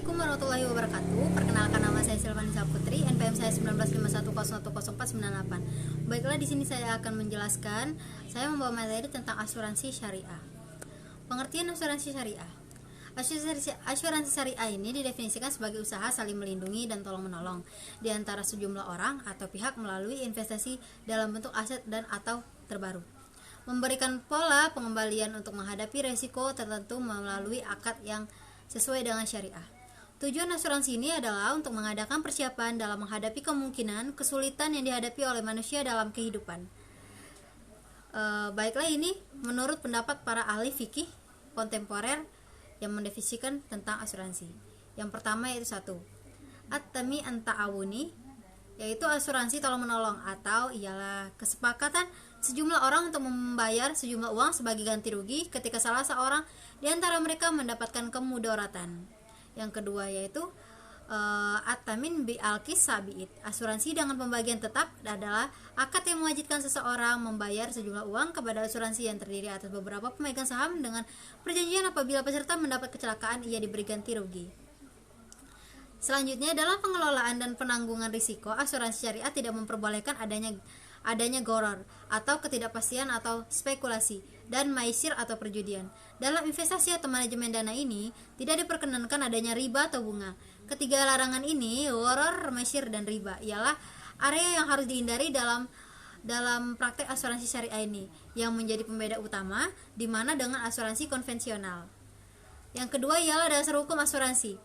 Assalamualaikum warahmatullahi wabarakatuh. Perkenalkan, nama saya Silvanisa Putri, NPM saya 1951010498. Baiklah, di sini saya akan menjelaskan, saya membawa materi tentang asuransi syariah. Pengertian asuransi syariah. Asuransi syariah ini didefinisikan sebagai usaha saling melindungi dan tolong-menolong di antara sejumlah orang atau pihak melalui investasi dalam bentuk aset dan atau terbaru. Memberikan pola pengembalian untuk menghadapi resiko tertentu melalui akad yang sesuai dengan syariah. Tujuan asuransi ini adalah untuk mengadakan persiapan dalam menghadapi kemungkinan kesulitan yang dihadapi oleh manusia dalam kehidupan. Baiklah, ini menurut pendapat para ahli fikih kontemporer yang mendefinisikan tentang asuransi. Yang pertama yaitu 1. At-tami an-ta'awuni, yaitu asuransi tolong-menolong, atau ialah kesepakatan sejumlah orang untuk membayar sejumlah uang sebagai ganti rugi ketika salah seorang di antara mereka mendapatkan kemudaratan. Yang kedua yaitu at-tamin bi al-kisabiit, asuransi dengan pembagian tetap adalah akad yang mewajibkan seseorang membayar sejumlah uang kepada asuransi yang terdiri atas beberapa pemegang saham dengan perjanjian apabila peserta mendapat kecelakaan ia diberi ganti rugi. Selanjutnya, dalam pengelolaan dan penanggungan risiko, asuransi syariah tidak memperbolehkan adanya gharar atau ketidakpastian atau spekulasi dan maisir atau perjudian. Dalam investasi atau manajemen dana ini tidak diperkenankan adanya riba atau bunga. Ketiga larangan ini, gharar, maisir, dan riba, ialah area yang harus dihindari dalam praktek asuransi syariah ini, yang menjadi pembeda utama di mana dengan asuransi konvensional. Yang kedua ialah dasar hukum asuransi.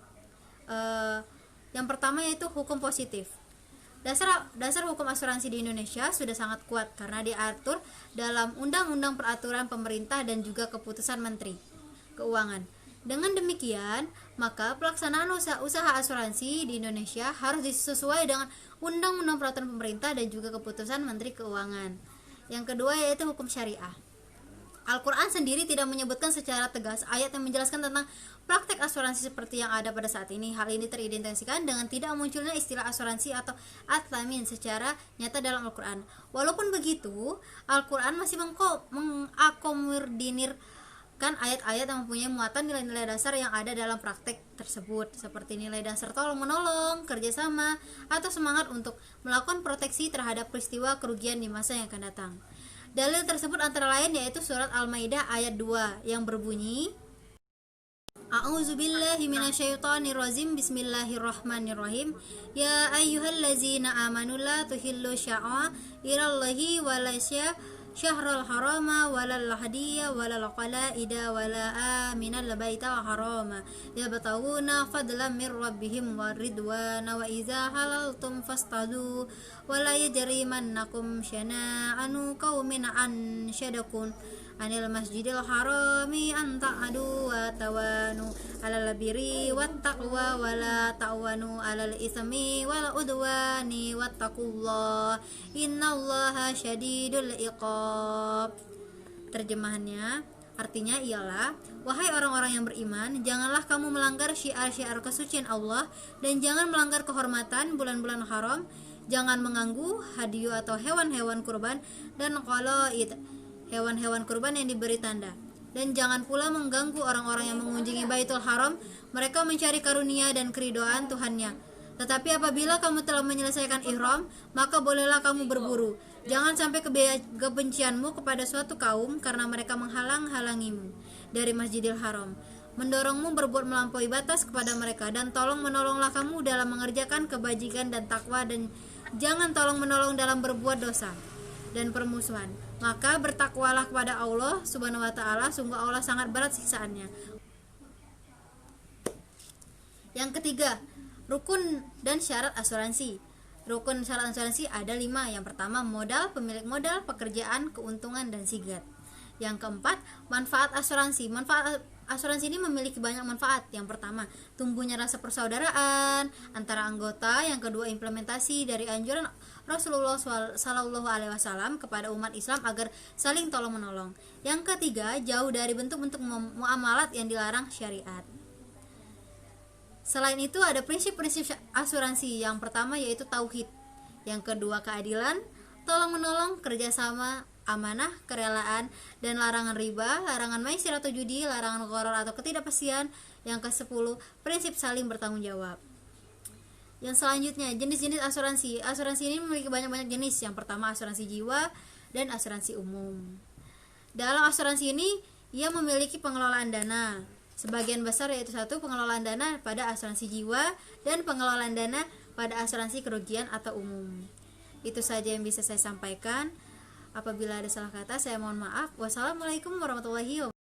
Yang pertama yaitu hukum positif. Dasar hukum asuransi di Indonesia sudah sangat kuat karena diatur dalam Undang-Undang Peraturan Pemerintah dan juga Keputusan Menteri Keuangan. Dengan demikian, maka pelaksanaan usaha asuransi di Indonesia harus disesuaikan dengan Undang-Undang Peraturan Pemerintah dan juga Keputusan Menteri Keuangan. Yang kedua yaitu hukum syariah. Al-Quran sendiri tidak menyebutkan secara tegas ayat yang menjelaskan tentang praktek asuransi seperti yang ada pada saat ini. Hal ini teridentifikasikan dengan tidak munculnya istilah asuransi atau at-tamin secara nyata dalam Al-Quran. Walaupun begitu, Al-Quran masih mengakomodirkan ayat-ayat yang mempunyai muatan nilai-nilai dasar yang ada dalam praktek tersebut, seperti nilai dasar tolong-menolong, kerjasama, atau semangat untuk melakukan proteksi terhadap peristiwa kerugian di masa yang akan datang. Dalil tersebut antara lain yaitu surat Al-Maidah ayat 2 yang berbunyi, A'udzubillahi minasyaitonirrajim, bismillahirrahmanirrahim. Ya ayyuhallazina amanu la tuhillu sya'airallahi wa la syahrul harama walal hadiyya walal qalaida wala aminal baital harama yabtaguna fadlan min rabbihim waridwana wa idza halaltum fastadu wala yajrimannakum syana'anu qaumin an syadakun anil masjidil harami an ta'adu wa tawanu alal birri wat taqwa wala ta'wanu alal ismi wal udwani wattaqullah innallaha syadidul iqab. Terjemahannya artinya ialah, wahai orang-orang yang beriman, janganlah kamu melanggar syiar-syiar kesucian Allah dan jangan melanggar kehormatan bulan-bulan haram, jangan mengganggu hadiyu atau hewan-hewan kurban dan qalaid, hewan-hewan kurban yang diberi tanda, dan jangan pula mengganggu orang-orang yang mengunjungi Baitul Haram, mereka mencari karunia dan keridhaan Tuhannya. Tetapi apabila kamu telah menyelesaikan ihram, maka bolehlah kamu berburu. Jangan sampai kebencianmu kepada suatu kaum karena mereka menghalang-halangimu dari Masjidil Haram, mendorongmu berbuat melampaui batas kepada mereka, dan tolong menolonglah kamu dalam mengerjakan kebajikan dan takwa, dan jangan tolong menolong dalam berbuat dosa dan permusuhan. Maka bertakwalah kepada Allah Subhanahu wa ta'ala, sungguh Allah sangat berat siksaannya. Yang ketiga, rukun dan syarat asuransi. Rukun syarat asuransi ada 5. Yang pertama, modal, pemilik modal, pekerjaan, keuntungan, dan sigat. Yang keempat, manfaat asuransi. Manfaat asuransi ini memiliki banyak manfaat. Yang pertama, tumbuhnya rasa persaudaraan antara anggota. Yang kedua, implementasi dari anjuran Rasulullah SAW kepada umat Islam agar saling tolong-menolong. Yang ketiga, jauh dari bentuk-bentuk muamalat yang dilarang syariat. Selain itu, ada prinsip-prinsip asuransi. Yang pertama yaitu tauhid. Yang kedua, keadilan, tolong-menolong, kerjasama, amanah, kerelaan, dan larangan riba, larangan maisir atau judi, larangan gharar atau ketidakpastian. Yang ke-10, prinsip saling bertanggung jawab. Yang selanjutnya, jenis-jenis asuransi. Asuransi ini memiliki banyak jenis. Yang pertama, asuransi jiwa dan asuransi umum. Dalam asuransi ini, ia memiliki pengelolaan dana. Sebagian besar yaitu satu, pengelolaan dana pada asuransi jiwa dan pengelolaan dana pada asuransi kerugian atau umum. Itu saja yang bisa saya sampaikan. Apabila ada salah kata, saya mohon maaf. Wassalamualaikum warahmatullahi wabarakatuh.